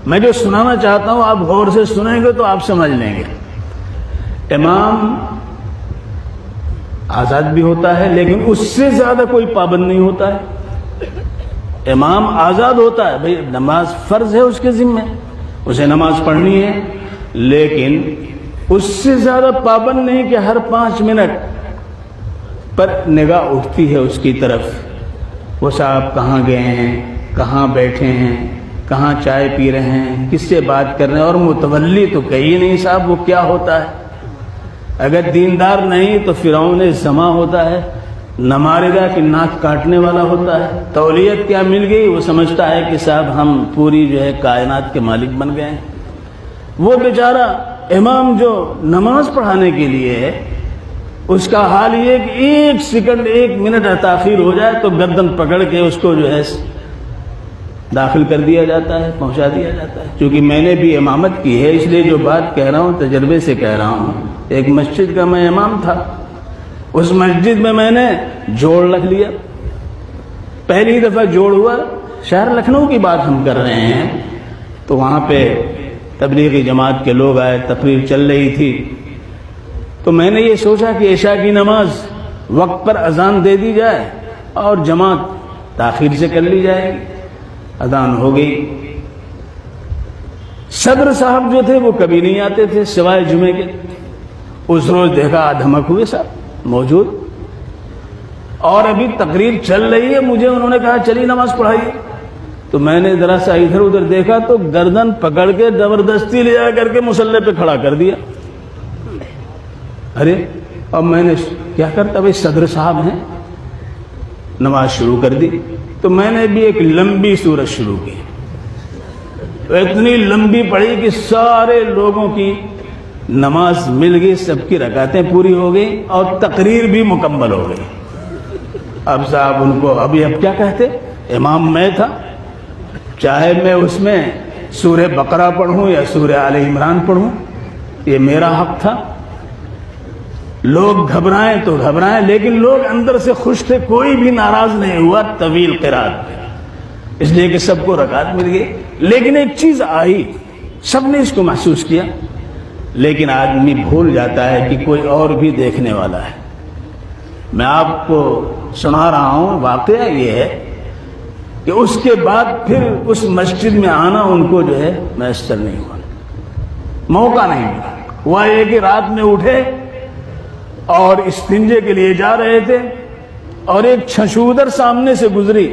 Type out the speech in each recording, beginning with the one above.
میں جو سنانا چاہتا ہوں آپ غور سے سنیں گے تو آپ سمجھ لیں گے۔ امام آزاد بھی ہوتا ہے لیکن اس سے زیادہ کوئی پابند نہیں ہوتا ہے۔ امام آزاد ہوتا ہے، بھئی نماز فرض ہے اس کے ذمہ، اسے نماز پڑھنی ہے، لیکن اس سے زیادہ پابند نہیں کہ ہر 5 منٹ پر نگاہ اٹھتی ہے اس کی طرف، وہ صاحب کہاں گئے ہیں، کہاں بیٹھے ہیں، کہاں چائے پی رہے ہیں، کس سے بات کر رہے ہیں، اور متولی تو کہیے نہیں صاحب وہ کیا ہوتا ہے۔ اگر دیندار نہیں تو فرعون زما ہوتا ہے، نماردہ کی ناک کاٹنے والا ہوتا ہے۔ تولیت کیا مل گئی، وہ سمجھتا ہے کہ صاحب ہم پوری جو ہے کائنات کے مالک بن گئے ہیں۔ وہ بیچارہ امام جو نماز پڑھانے کے لیے ہے، اس کا حال یہ کہ 1 سیکنڈ 1 منٹ تاخیر ہو جائے تو گردن پکڑ کے اس کو جو ہے داخل کر دیا جاتا ہے، پہنچا دیا جاتا ہے۔ کیونکہ میں نے بھی امامت کی ہے، اس لیے جو بات کہہ رہا ہوں تجربے سے کہہ رہا ہوں۔ ایک مسجد کا میں امام تھا، اس مسجد میں نے جوڑ رکھ لیا۔ پہلی دفعہ جوڑ ہوا، شہر لکھنؤ کی بات ہم کر رہے ہیں، تو وہاں پہ تبلیغی جماعت کے لوگ آئے، تقریر چل رہی تھی، تو میں نے یہ سوچا کہ عشاء کی نماز وقت پر اذان دے دی جائے اور جماعت تاخیر سے کر لی جائے گی۔ اذان ہو گئی، صدر صاحب جو تھے وہ کبھی نہیں آتے تھے سوائے جمعے کے۔ اس روز دیکھا دھمک ہوئے صاحب موجود، اور ابھی تقریر چل رہی ہے، مجھے انہوں نے کہا چلیے نماز پڑھائیے۔ تو میں نے ذرا سا ادھر ادھر دیکھا تو گردن پکڑ کے زبردستی لے جا کر کے مصلی پہ کھڑا کر دیا۔ ارے اب میں نے کیا کرتا، بھائی صدر صاحب ہیں، نماز شروع کر دی۔ تو میں نے بھی ایک لمبی سورت شروع کی، اتنی لمبی پڑھی کہ سارے لوگوں کی نماز مل گئی، سب کی رکعتیں پوری ہو گئی اور تقریر بھی مکمل ہو گئی۔ اب صاحب ان کو اب کیا کہتے، امام میں تھا، چاہے میں اس میں سورہ بقرہ پڑھوں یا سورہ آل عمران پڑھوں، یہ میرا حق تھا۔ لوگ گھبرائیں تو گھبرائیں، لیکن لوگ اندر سے خوش تھے، کوئی بھی ناراض نہیں ہوا طویل قرات، اس لیے کہ سب کو رکعت مل گئی۔ لیکن ایک چیز آئی، سب نے اس کو محسوس کیا، لیکن آدمی بھول جاتا ہے کہ کوئی اور بھی دیکھنے والا ہے۔ میں آپ کو سنا رہا ہوں، واقعہ یہ ہے کہ اس کے بعد پھر اس مسجد میں آنا ان کو جو ہے میسر نہیں ہوا، موقع نہیں ملا۔ ہوا یہ کہ رات میں اٹھے اور استنجے کے لیے جا رہے تھے اور ایک چھچھودر سامنے سے گزری،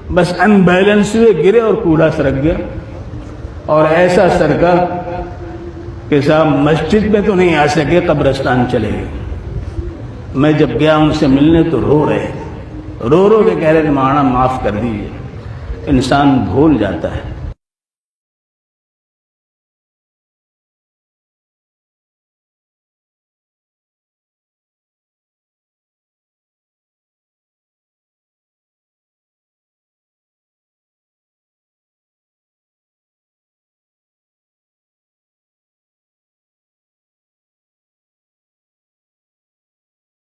بس ان بیلنس ہوئے، گرے اور کوڑا سرک گیا، اور ایسا سرکا کہ صاحب مسجد میں تو نہیں آ سکے، قبرستان چلے گئے۔ میں جب گیا ان سے ملنے تو رو رہے، رو کے کہہ رہے مولانا معاف کر دیجیے۔ انسان بھول جاتا ہے،